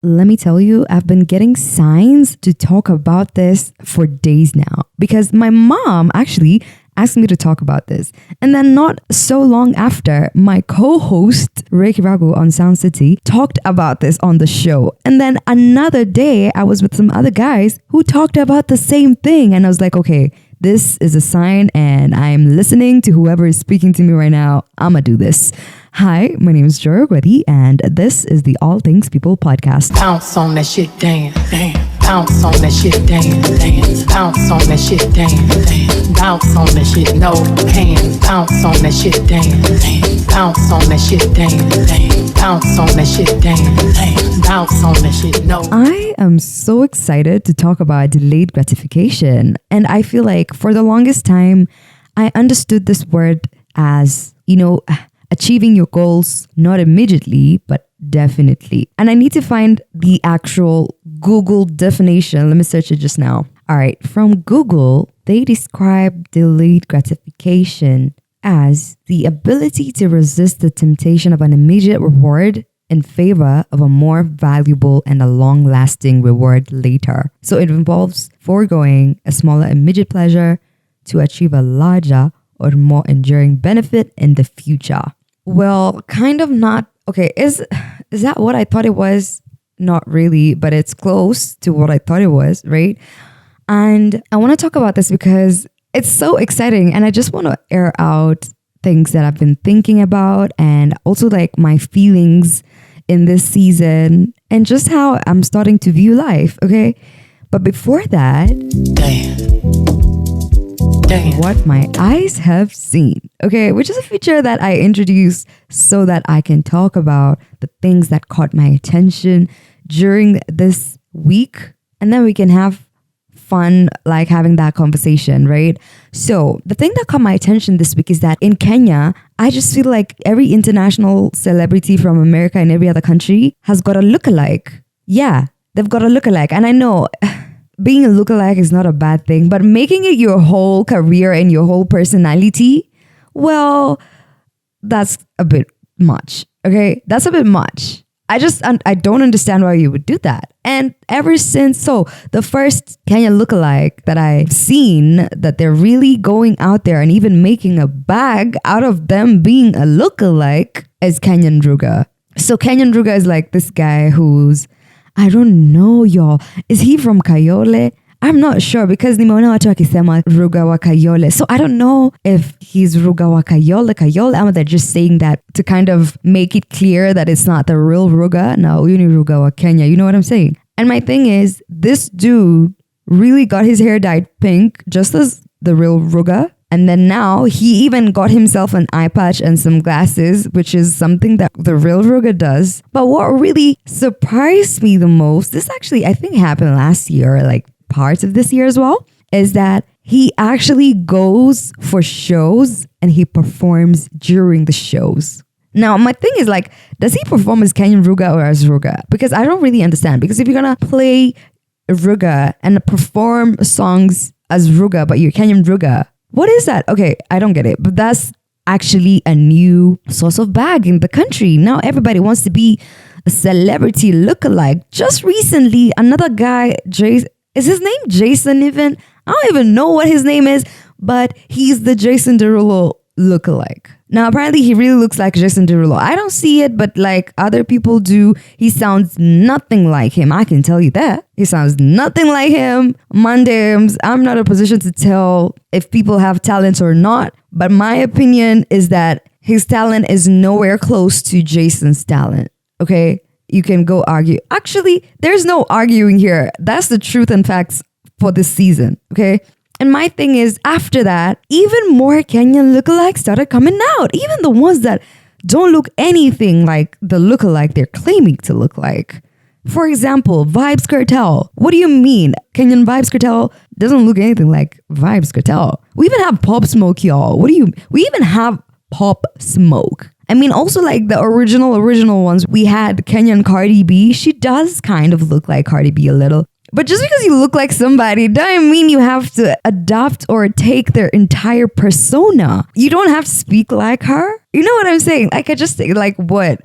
let me tell you, I've been getting signs to talk about this for days now because my mom actually asked me to talk about this. And then not so long after, my co-host Ricky Ragu on Sound City talked about this on the show. And then another day, I was with some other guys who talked about the same thing. And I was like, okay, this is a sign and I'm listening to whoever is speaking to me right now. I'ma do this. Hi, my name is Jura Gwedi, and this is the All Things People podcast. Pounce on that shit, dance, dance. Pounce on that shit, dance, dance. Pounce on that shit, dance, dance. Bounce on that shit, no hands. Pounce on that shit, dance, dance. Pounce on that shit, dance, dance. Pounce on that shit, dance, dance. Bounce on that shit, no. I am so excited to talk about delayed gratification, and I feel like for the longest time, I understood this word as, achieving your goals, not immediately, but definitely. And I need to find the actual Google definition. Let me search it just now. All right. From Google, they describe delayed gratification as the ability to resist the temptation of an immediate reward in favor of a more valuable and a long-lasting reward later. So it involves foregoing a smaller immediate pleasure to achieve a larger or more enduring benefit in the future. Well, kind of not. Okay, is that what I thought it was? Not really, but it's close to what I thought it was, right? And I want to talk about this because it's so exciting and I just want to air out things that I've been thinking about and also like my feelings in this season and just how I'm starting to view life, okay? But before that, what my eyes have seen, okay, which is a feature that I introduced so that I can talk about the things that caught my attention during this week, and then we can have fun like having that conversation, right? So the thing that caught my attention this week is that in Kenya, I just feel like every international celebrity from America and every other country has got a lookalike. Yeah, they've got a lookalike, and I know being a lookalike is not a bad thing, but making it your whole career and your whole personality, well, that's a bit much. Okay, that's a bit much. I don't understand why you would do that. And ever since, the first Kenya lookalike that I've seen that they're really going out there and even making a bag out of them being a lookalike is Kenyan Ruga. So Kenyan Ruga is like this guy who's, I don't know, y'all. Is he from Kayole? I'm not sure because nimeona watu wakisema Ruga wa Kayole. So I don't know if he's Ruga wa Kayole, or they're just saying that to kind of make it clear that it's not the real Ruga. No, you need Ruga wa Kenya. You know what I'm saying? And my thing is, this dude really got his hair dyed pink just as the real Ruga. And then now he even got himself an eye patch and some glasses, which is something that the real Ruga does. But what really surprised me the most, this actually I think happened last year, like parts of this year as well, is that he actually goes for shows and he performs during the shows. Now, my thing is like, does he perform as Kenyan Ruga or as Ruga? Because I don't really understand. Because if you're going to play Ruga and perform songs as Ruga, but you're Kenyan Ruga, what is that? Okay, I don't get it. But that's actually a new source of bag in the country. Now everybody wants to be a celebrity lookalike. Just recently, another guy, is his name Jason even? I don't even know what his name is, but he's the Jason Derulo lookalike. Now, apparently he really looks like Jason Derulo. I don't see it, but like other people do. He sounds nothing like him. I can tell you that. He sounds nothing like him. Mondays, I'm not in a position to tell if people have talent or not, but my opinion is that his talent is nowhere close to Jason's talent. Okay? You can go argue. Actually, there's no arguing here. That's the truth and facts for this season. Okay? And my thing is, after that, even more Kenyan lookalikes started coming out. Even the ones that don't look anything like the lookalike they're claiming to look like. For example, Vibes Cartel. What do you mean? Kenyan Vibes Cartel doesn't look anything like Vibes Cartel. We even have Pop Smoke, y'all. We even have Pop Smoke. I mean, also like the original ones. We had Kenyan Cardi B. She does kind of look like Cardi B a little. But just because you look like somebody doesn't mean you have to adopt or take their entire persona. You don't have to speak like her. You know what I'm saying? Like, I just think, like, what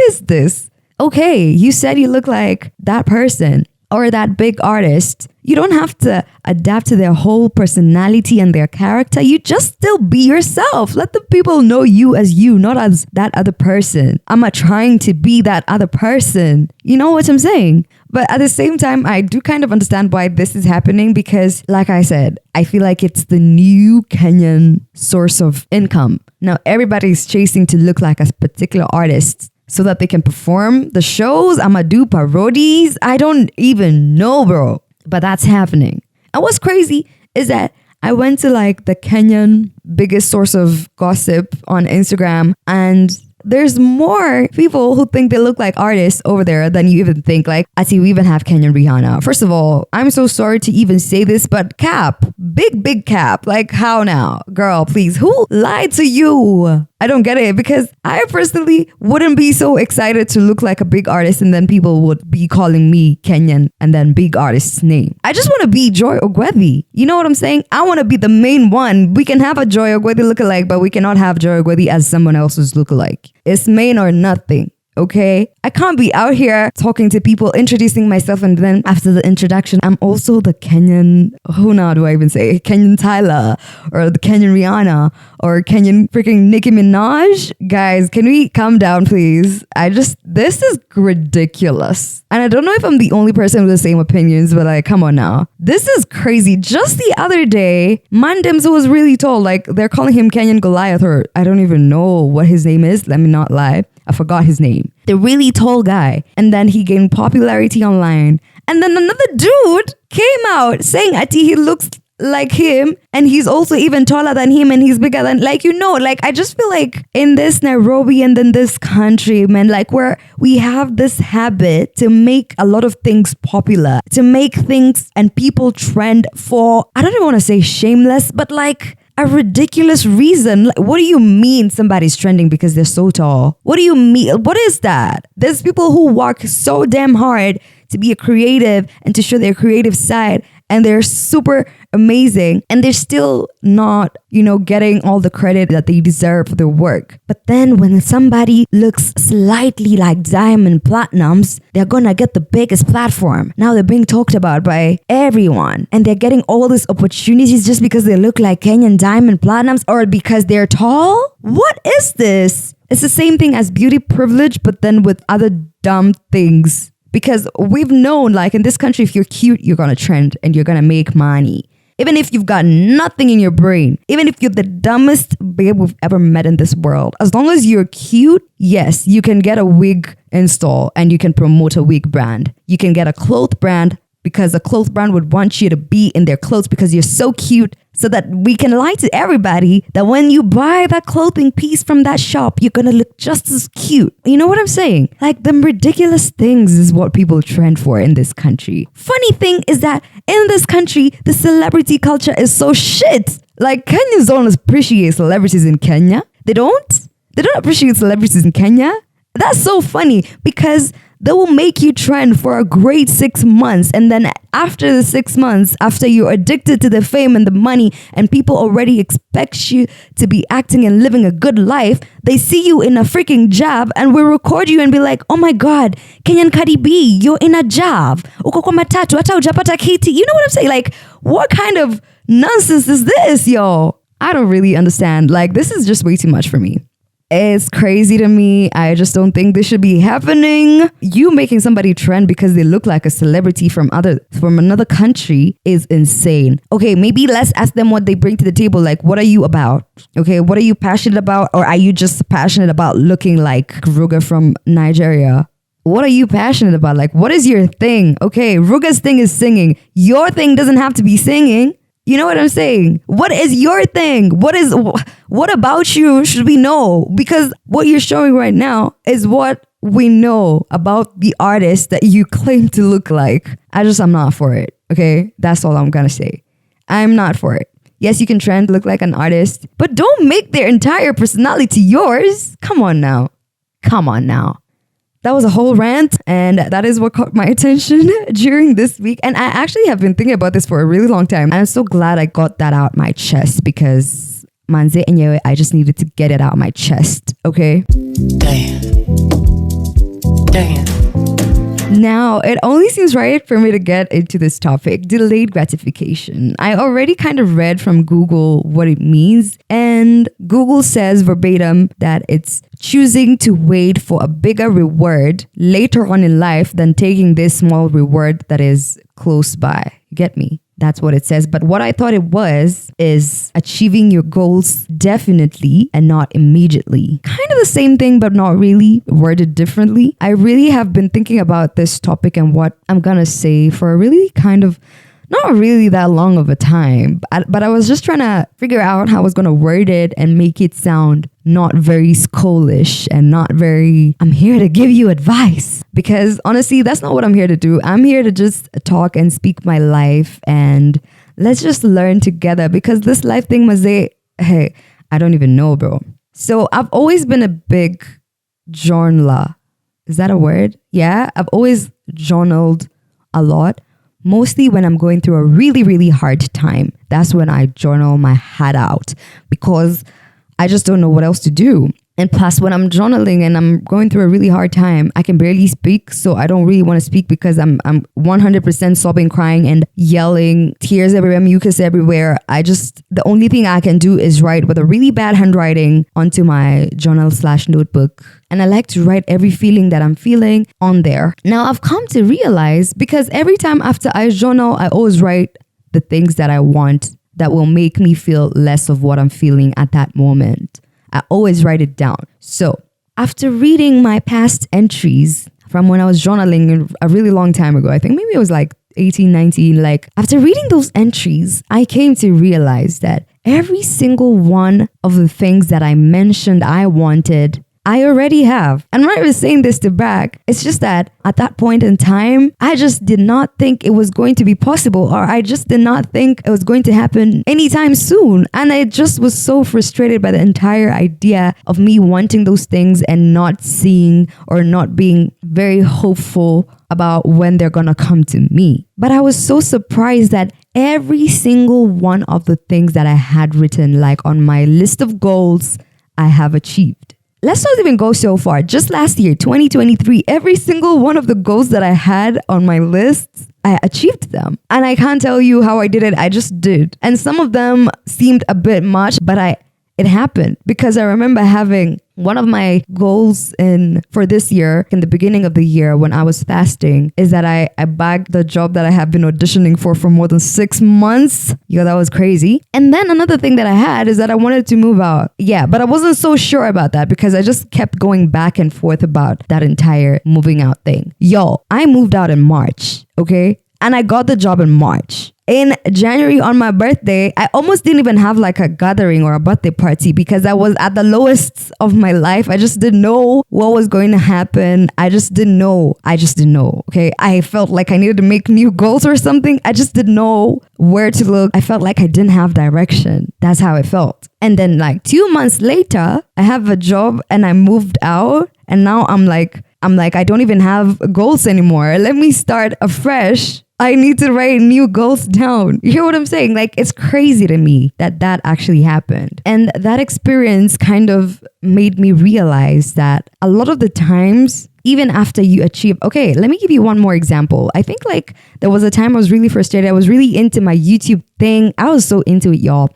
is this? Okay, you said you look like that person or that big artist. You don't have to adapt to their whole personality and their character. You just still be yourself. Let the people know you as you, not as that other person. I'm not trying to be that other person. You know what I'm saying? But at the same time, I do kind of understand why this is happening because, like I said, I feel like it's the new Kenyan source of income. Now, everybody's chasing to look like a particular artist so that they can perform the shows. I'ma do parodies. I don't even know, bro. But that's happening. And what's crazy is that I went to like the Kenyan biggest source of gossip on Instagram, and there's more people who think they look like artists over there than you even think. Like, I see we even have Kenyan Rihanna. First of all, I'm so sorry to even say this, but cap, big cap. Like, how now? Girl, please, who lied to you? I don't get it because I personally wouldn't be so excited to look like a big artist and then people would be calling me Kenyan and then big artist's name. I just want to be Joy Ogwethi. You know what I'm saying? I want to be the main one. We can have a Joy Ogwethi lookalike, but we cannot have Joy Ogwethi as someone else's lookalike. It's main or nothing. Okay, I can't be out here talking to people, introducing myself, and then after the introduction, I'm also the Kenyan, who now do I even say? Kenyan Tyler, or the Kenyan Rihanna, or Kenyan freaking Nicki Minaj. Guys, can we calm down, please? This is ridiculous. And I don't know if I'm the only person with the same opinions, but like, come on now. This is crazy. Just the other day, Mandems was really told, like, they're calling him Kenyan Goliath, or I don't even know what his name is. Let me not lie. I forgot his name. The really tall guy. And then he gained popularity online. And then another dude came out saying Ati he looks like him and he's also even taller than him and he's bigger than, like, you know, like, I just feel like in this Nairobi and then this country, man, like, where we have this habit to make a lot of things popular, to make things and people trend for, I don't even want to say shameless, but like a ridiculous reason. Like, what do you mean somebody's trending because they're so tall? What do you mean? What is that? There's people who work so damn hard to be a creative and to show their creative side, and they're super amazing, and they're still not, you know, getting all the credit that they deserve for their work. But then when somebody looks slightly like Diamond Platinums, they're gonna get the biggest platform. Now they're being talked about by everyone, and they're getting all these opportunities just because they look like Kenyan Diamond Platinums or because they're tall? What is this? It's the same thing as beauty privilege, but then with other dumb things. Because we've known, like, in this country, if you're cute, you're gonna trend and you're gonna make money. Even if you've got nothing in your brain, even if you're the dumbest babe we've ever met in this world, as long as you're cute, yes, you can get a wig install and you can promote a wig brand. You can get a clothes brand because a clothes brand would want you to be in their clothes because you're so cute, so that we can lie to everybody that when you buy that clothing piece from that shop, you're gonna look just as cute. You know what I'm saying? Like, them ridiculous things is what people trend for in this country. Funny thing is that in this country, the celebrity culture is so shit. Like, Kenyans don't appreciate celebrities in Kenya. They don't appreciate celebrities in Kenya. That's so funny because they will make you trend for a great 6 months, and then after the 6 months, after you're addicted to the fame and the money and people already expect you to be acting and living a good life, they see you in a freaking job and will record you and be like, oh my god, Kenyan Cardi B, you're in a job, uko kwa matatu hata hujapata kiti. You know what I'm saying? Like, what kind of nonsense is this, yo? I don't really understand. Like, this is just way too much for me. It's crazy to me. I just don't think this should be happening. You making somebody trend because they look like a celebrity from another country is insane. Okay, maybe let's ask them what they bring to the table. Like, what are you about? Okay, what are you passionate about? Or are you just passionate about looking like Ruga from Nigeria? What are you passionate about? Like, what is your thing? Okay, Ruga's thing is singing. Your thing doesn't have to be singing. You know what I'm saying? What is your thing? What about you should we know? Because what you're showing right now is what we know about the artist that you claim to look like. I'm not for it. Okay? That's all I'm gonna say. I'm not for it. Yes, you can trend, look like an artist, but don't make their entire personality yours. Come on now. That was a whole rant, and that is what caught my attention during this week. And I actually have been thinking about this for a really long time. And I'm so glad I got that out my chest because manze enyewe, I just needed to get it out my chest, okay? Damn. Now, it only seems right for me to get into this topic, delayed gratification. I already kind of read from Google what it means, and Google says verbatim that it's choosing to wait for a bigger reward later on in life than taking this small reward that is close by. Get me? That's what it says. But what I thought it was is achieving your goals definitely and not immediately. Kind of the same thing, but not really, worded differently. I really have been thinking about this topic and what I'm gonna say for a really kind of not really that long of a time, but I was just trying to figure out how I was going to word it and make it sound not very scollish and not very, I'm here to give you advice. Because honestly, that's not what I'm here to do. I'm here to just talk and speak my life and let's just learn together, because this life thing, Maze, hey, I don't even know, bro. So I've always been a big journaler. Is that a word? Yeah, I've always journaled a lot. Mostly when I'm going through a really, really hard time. That's when I journal my heart out because I just don't know what else to do. And plus, when I'm journaling and I'm going through a really hard time, I can barely speak. So I don't really want to speak because I'm 100% sobbing, crying and yelling, tears everywhere, mucus everywhere. The only thing I can do is write with a really bad handwriting onto my journal/notebook. And I like to write every feeling that I'm feeling on there. Now I've come to realize, because every time after I journal, I always write the things that I want that will make me feel less of what I'm feeling at that moment. I always write it down. So after reading my past entries from when I was journaling a really long time ago, I think maybe it was like 18, 19, after reading those entries, I came to realize that every single one of the things that I mentioned I wanted, I already have. And I'm not even saying this to brag. It's just that at that point in time, I just did not think it was going to be possible, or I just did not think it was going to happen anytime soon. And I just was so frustrated by the entire idea of me wanting those things and not seeing or not being very hopeful about when they're gonna come to me. But I was so surprised that every single one of the things that I had written, like on my list of goals, I have achieved. Let's not even go so far. Just last year, 2023, every single one of the goals that I had on my list, I achieved them. And I can't tell you how I did it. I just did. And some of them seemed a bit much, but it happened because I remember having one of my goals for this year, in the beginning of the year when I was fasting, is that I bagged the job that I have been auditioning for more than 6 months. Yo, that was crazy. And then another thing that I had is that I wanted to move out. Yeah, but I wasn't so sure about that because I just kept going back and forth about that entire moving out thing. Yo, I moved out in March, okay? And I got the job in March. In January on my birthday, I almost didn't even have like a gathering or a birthday party because I was at the lowest of my life. I just didn't know what was going to happen. I just didn't know. Okay. I felt like I needed to make new goals or something. I just didn't know where to look. I felt like I didn't have direction. That's how it felt. And then like 2 months later, I have a job and I moved out. And now I'm like, I don't even have goals anymore. Let me start afresh. I need to write new goals down. You hear what I'm saying? Like, it's crazy to me that actually happened. And that experience kind of made me realize that a lot of the times, even after you achieve, okay, let me give you one more example. I think like there was a time I was really frustrated. I was really into my YouTube thing. I was so into it, y'all.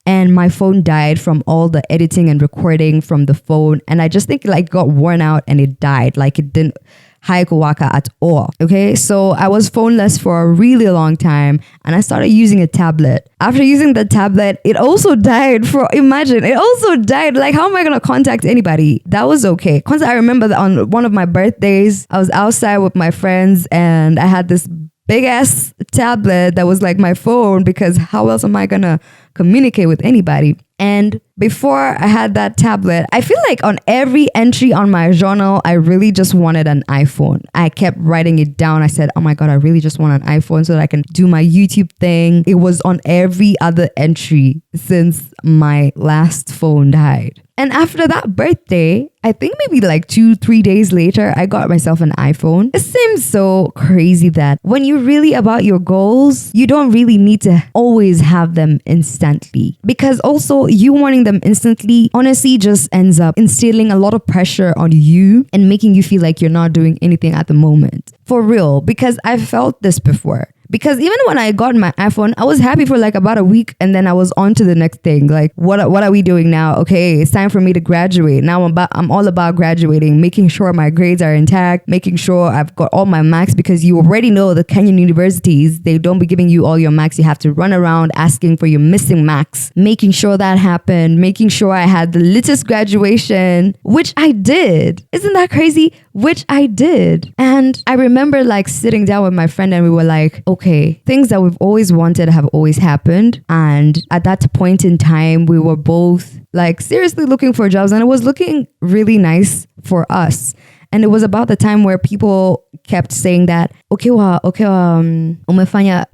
And my phone died from all the editing and recording from the phone. And I just think it like got worn out and it died. Like it didn't hayakawaka at all. Okay, so I was phoneless for a really long time and I started using a tablet. After using the tablet, it also died it also died. Like, how am I gonna contact anybody? That was okay. Cause I remember that on one of my birthdays, I was outside with my friends and I had this big ass tablet that was like my phone because how else am I gonna communicate with anybody? And before I had that tablet, I feel like on every entry on my journal, I really just wanted an iPhone. I kept writing it down. I said, oh my God, I really just want an iPhone so that I can do my YouTube thing. It was on every other entry since my last phone died. And after that birthday, I think maybe like 2-3 days later, I got myself an iPhone. It seems so crazy that when you're really about your goals, you don't really need to always have them instantly. Because also you wanting them instantly honestly just ends up instilling a lot of pressure on you and making you feel like you're not doing anything at the moment. For real, because I've felt this before. Because even when I got my iPhone, I was happy for like about a week and then I was on to the next thing. Like, what are we doing now? Okay, it's time for me to graduate. Now I'm all about graduating, making sure my grades are intact, making sure I've got all my marks, because you already know the Kenyan universities, they don't be giving you all your marks. You have to run around asking for your missing marks, making sure that happened, making sure I had the latest graduation, which I did. Isn't that crazy? Which I did. And I remember like sitting down with my friend and we were like, okay, things that we've always wanted have always happened. And at that point in time, we were both like seriously looking for jobs, and it was looking really nice for us. And it was about the time where people kept saying that, umefanya.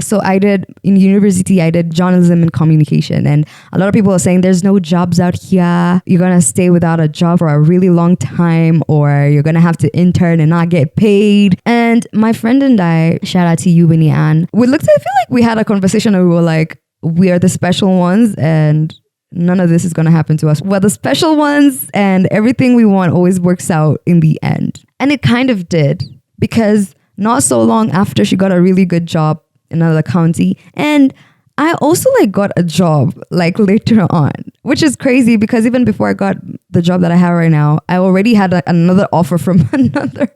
So I did, in university, I did journalism and communication. And a lot of people are saying there's no jobs out here. You're going to stay without a job for a really long time, or you're going to have to intern and not get paid. And my friend and I, shout out to you, Winnie Ann, I feel like we had a conversation and we were like, we are the special ones and none of this is going to happen to us. We're the special ones and everything we want always works out in the end. And it kind of did, because not so long after, she got a really good job in another county. And I also like got a job like later on, which is crazy because even before I got the job that I have right now, I already had another offer from another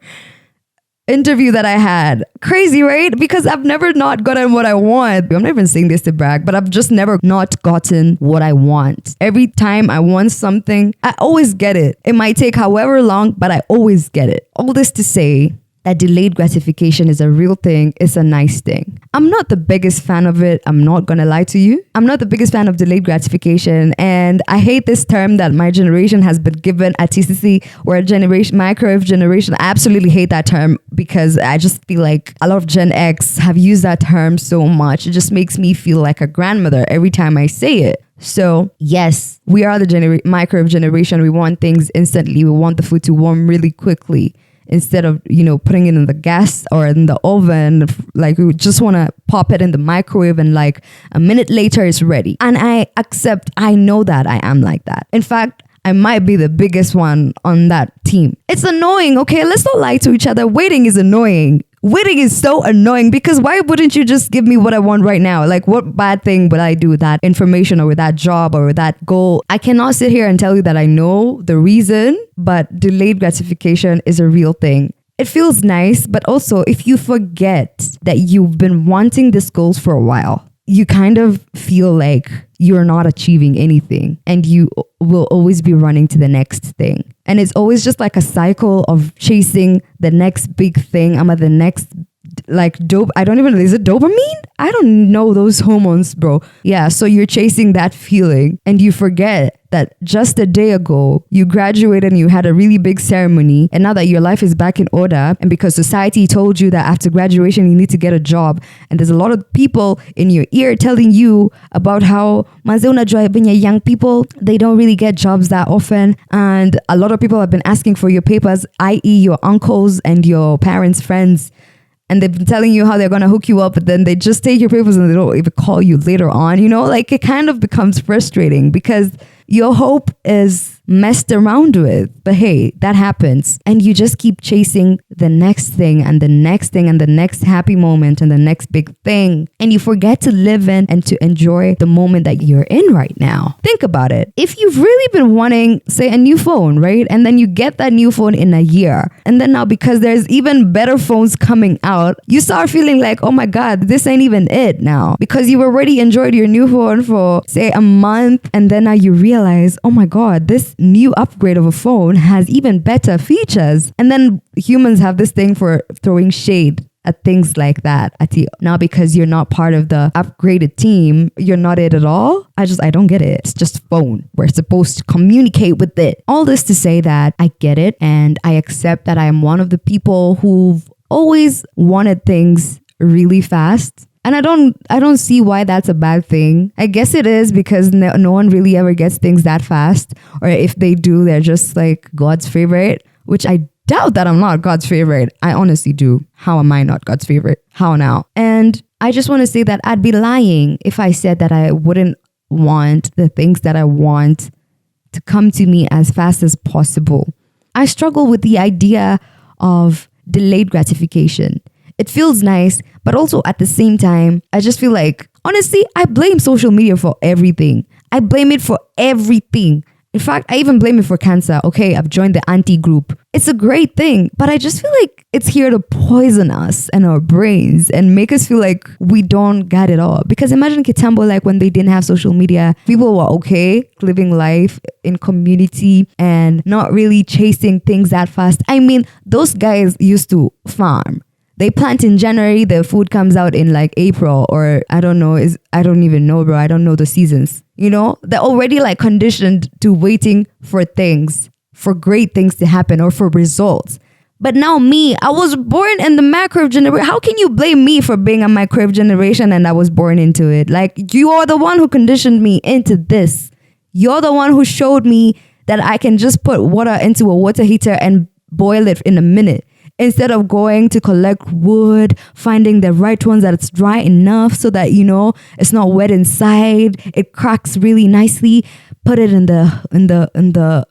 interview that I had. Crazy, right? Because I've never not gotten what I want. I'm not even saying this to brag, but I've just never not gotten what I want. Every time I want something, I always get it. It might take however long, but I always get it. All this to say that delayed gratification is a real thing. It's a nice thing. I'm not the biggest fan of it. I'm not gonna lie to you. I'm not the biggest fan of delayed gratification. And I hate this term that my generation has been given at TCC, or a generation, microwave generation. I absolutely hate that term because I just feel like a lot of Gen X have used that term so much. It just makes me feel like a grandmother every time I say it. So yes, we are the microwave generation. We want things instantly. We want the food to warm really quickly, instead of, putting it in the gas or in the oven. Like, we just want to pop it in the microwave and like a minute later it's ready. And I know that I am like that. In fact, I might be the biggest one on that team. It's annoying, okay? Let's not lie to each other. Waiting is annoying. Waiting is so annoying, because why wouldn't you just give me what I want right now? Like, what bad thing would I do with that information or with that job or with that goal? I cannot sit here and tell you that I know the reason, but delayed gratification is a real thing. It feels nice, but also if you forget that you've been wanting these goals for a while, you kind of feel like you're not achieving anything and you will always be running to the next thing. And it's always just like a cycle of chasing the next big thing. I'm at the next like dope. I don't even, is it dopamine? I don't know those hormones, bro. Yeah. So you're chasing that feeling and you forget that just a day ago you graduated and you had a really big ceremony, and now that your life is back in order, and because society told you that after graduation you need to get a job, and there's a lot of people in your ear telling you about how young people, they don't really get jobs that often, and a lot of people have been asking for your papers, i.e. your uncles and your parents' friends. And they've been telling you how they're going to hook you up, but then they just take your papers and they don't even call you later on. Like, it kind of becomes frustrating because your hope is messed around with. But hey, that happens. And you just keep chasing the next thing and the next thing and the next happy moment and the next big thing. And you forget to live in and to enjoy the moment that you're in right now. Think about it. If you've really been wanting, say, a new phone, right? And then you get that new phone in a year. And then now, because there's even better phones coming out, you start feeling like, oh my God, this ain't even it now. Because you already enjoyed your new phone for, say, a month. And then now you realize, oh my God, this new upgrade of a phone has even better features. And then humans have this thing for throwing shade at things like that at you. Now, because you're not part of the upgraded team, you're not it at all. I don't get it. It's just a phone. We're supposed to communicate with it. All this to say that I get it, and I accept that I am one of the people who've always wanted things really fast. And I don't see why that's a bad thing. I guess it is because no one really ever gets things that fast. Or if they do, they're just like God's favorite, which I doubt that I'm not God's favorite. I honestly do. How am I not God's favorite? How now? And I just want to say that I'd be lying if I said that I wouldn't want the things that I want to come to me as fast as possible. I struggle with the idea of delayed gratification. It feels nice, but also at the same time, I just feel like, honestly, I blame social media for everything. I blame it for everything. In fact, I even blame it for cancer. Okay, I've joined the anti-group. It's a great thing, but I just feel like it's here to poison us and our brains and make us feel like we don't get it all. Because imagine Kitambo, like when they didn't have social media, people were okay living life in community and not really chasing things that fast. I mean, those guys used to farm. They plant in January, the food comes out in like April, or I don't know, I don't even know, bro. I don't know the seasons. You know, they're already like conditioned to waiting for things, for great things to happen or for results. But now me, I was born in the microwave generation. How can you blame me for being a microwave generation and I was born into it? Like, you are the one who conditioned me into this. You're the one who showed me that I can just put water into a water heater and boil it in a minute. Instead of going to collect wood, finding the right ones that it's dry enough so that, you know, it's not wet inside, it cracks really nicely, put it in the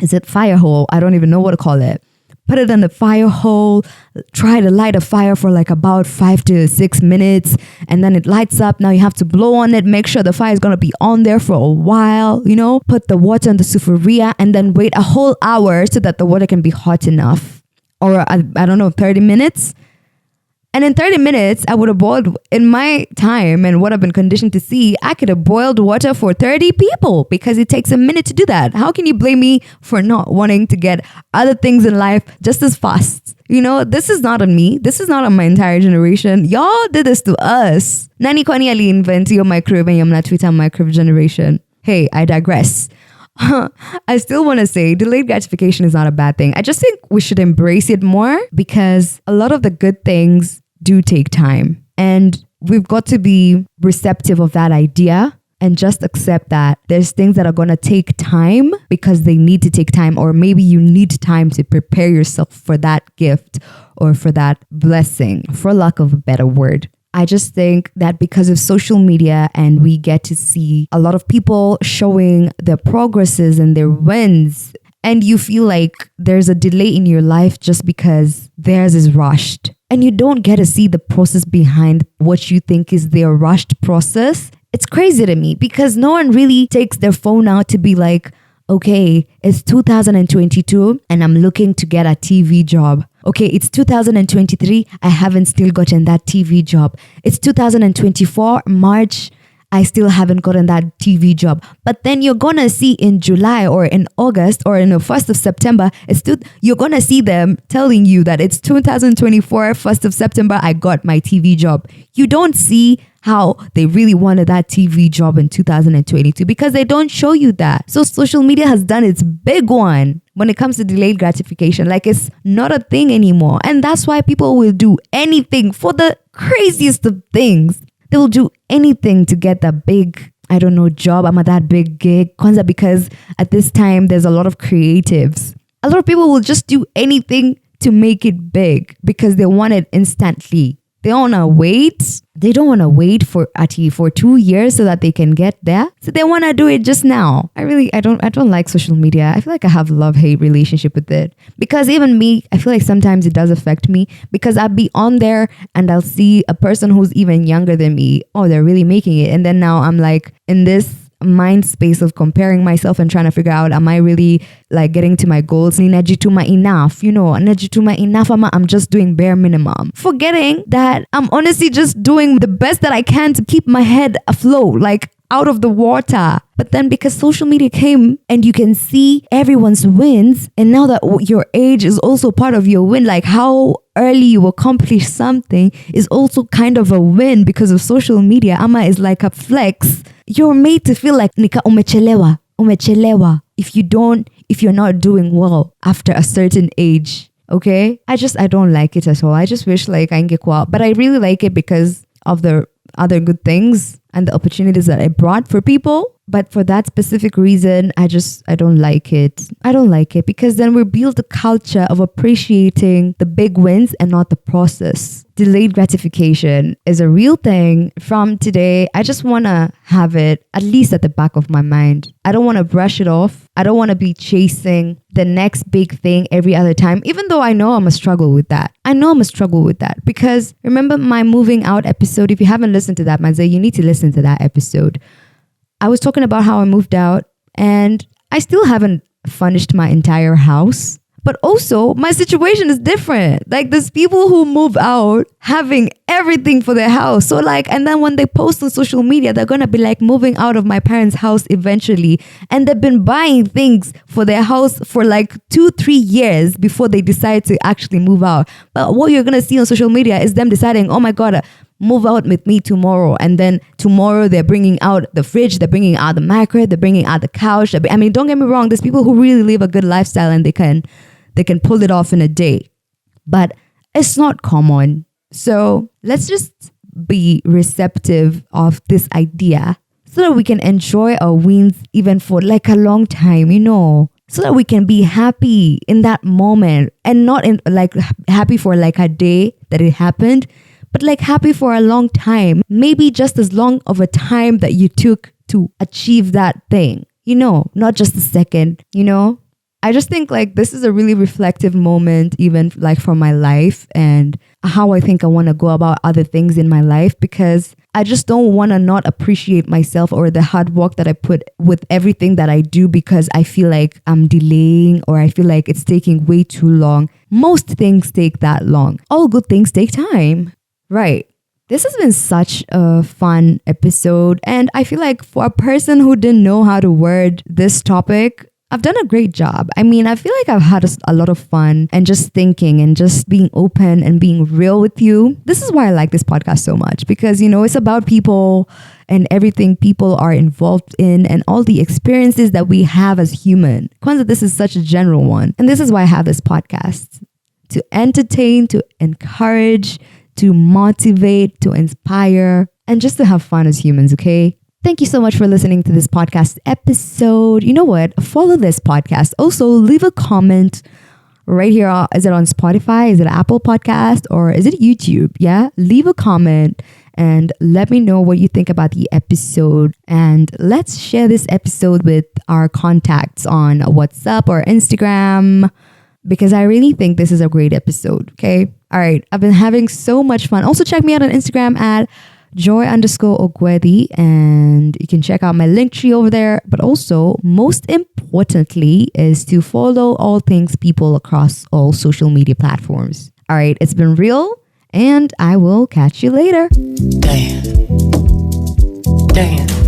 is it fire hole? I don't even know what to call it. Put it in the fire hole, try to light a fire for like about 5 to 6 minutes, and then it lights up. Now you have to blow on it, make sure the fire is going to be on there for a while, you know, put the water in the sufuria and then wait a whole hour so that the water can be hot enough. Or I don't know, 30 minutes. And in 30 minutes, I would have boiled, in my time and what I've been conditioned to see, I could have boiled water for 30 people because it takes a minute to do that. How can you blame me for not wanting to get other things in life just as fast? You know, this is not on me. This is not on my entire generation. Y'all did this to us. Nani kwani ali invent your microwave and your Twitter microwave generation. Hey, I digress. I still want to say delayed gratification is not a bad thing. I just think we should embrace it more because a lot of the good things do take time. And we've got to be receptive of that idea and just accept that there's things that are going to take time because they need to take time, or maybe you need time to prepare yourself for that gift or for that blessing, for lack of a better word. I just think that because of social media and we get to see a lot of people showing their progresses and their wins, and you feel like there's a delay in your life just because theirs is rushed and you don't get to see the process behind what you think is their rushed process. It's crazy to me because no one really takes their phone out to be like, okay, it's 2022 and I'm looking to get a TV job. Okay, it's 2023. I haven't still gotten that TV job. It's 2024, March. I still haven't gotten that TV job. But then you're going to see in July or in August or in the 1st of September, you're going to see them telling you that it's 2024, 1st of September, I got my TV job. You don't see how they really wanted that TV job in 2022 because they don't show you that. So social media has done its big one when it comes to delayed gratification. Like, it's not a thing anymore. And that's why people will do anything for the craziest of things. They will do anything to get that big, I don't know, job. I'm at that big gig. Kwanzaa, because at this time, there's a lot of creatives. A lot of people will just do anything to make it big because they want it instantly. They don't want to wait. They don't want to wait for 2 years so that they can get there. So they want to do it just now. I don't like social media. I feel like I have a love-hate relationship with it. Because even me, I feel like sometimes it does affect me because I'll be on there and I'll see a person who's even younger than me. Oh, they're really making it. And then now I'm like in this mind space of comparing myself and trying to figure out, am I really like getting to my goals? Ninajituma enough, you know, najituma enough. I'm just doing bare minimum, forgetting that I'm honestly just doing the best that I can to keep my head afloat, like out of the water. But then because social media came and you can see everyone's wins, and now that your age is also part of your win, like how early you accomplish something is also kind of a win because of social media. Ama is like a flex. You're made to feel like nika umechelewa if you're not doing well after a certain age. Okay, I don't like it at all. I just wish like I can get out, but I really like it because of the other good things and the opportunities that I brought for people. But for that specific reason, I don't like it. I don't like it because then we build a culture of appreciating the big wins and not the process. Delayed gratification is a real thing. From today, I just want to have it at least at the back of my mind. I don't want to brush it off. I don't want to be chasing the next big thing every other time, even though I know I'm a struggle with that. I know I'm a struggle with that because remember my moving out episode? If you haven't listened to that, Manze, you need to listen to that episode. I was talking about how I moved out and I still haven't furnished my entire house. But also my situation is different. Like there's people who move out having everything for their house. So like, and then when they post on social media, they're going to be like moving out of my parents' house eventually. And they've been buying things for their house for like 2-3 years before they decide to actually move out. But what you're going to see on social media is them deciding, oh my God, move out with me tomorrow. And then tomorrow they're bringing out the fridge, they're bringing out the microwave, they're bringing out the couch. I mean, don't get me wrong. There's people who really live a good lifestyle and they can pull it off in a day, but it's not common. So let's just be receptive of this idea so that we can enjoy our wins even for like a long time, so that we can be happy in that moment and not in like happy for like a day that it happened, but like happy for a long time, maybe just as long of a time that you took to achieve that thing, not just a second, I just think like this is a really reflective moment, even like for my life and how I think I want to go about other things in my life, because I just don't want to not appreciate myself or the hard work that I put with everything that I do because I feel like I'm delaying or I feel like it's taking way too long. Most things take that long. All good things take time. Right. This has been such a fun episode. And I feel like for a person who didn't know how to word this topic, I've done a great job. I mean, I feel like I've had a lot of fun and just thinking and just being open and being real with you. This is why I like this podcast so much because, it's about people and everything people are involved in and all the experiences that we have as human. Kwanzaa, this is such a general one. And this is why I have this podcast. To entertain, to encourage, to motivate, to inspire, and just to have fun as humans, okay? Thank you so much for listening to this podcast episode. You know what? Follow this podcast. Also, leave a comment right here. Is it on Spotify? Is it Apple Podcast? Or is it YouTube? Yeah? Leave a comment and let me know what you think about the episode. And let's share this episode with our contacts on WhatsApp or Instagram because I really think this is a great episode. Okay? All right. I've been having so much fun. Also, check me out on Instagram at joy_ogwedi and you can check out my link tree over there. But also, most importantly, is to follow all things people across all social media platforms. All right, it's been real and I will catch you later. Damn.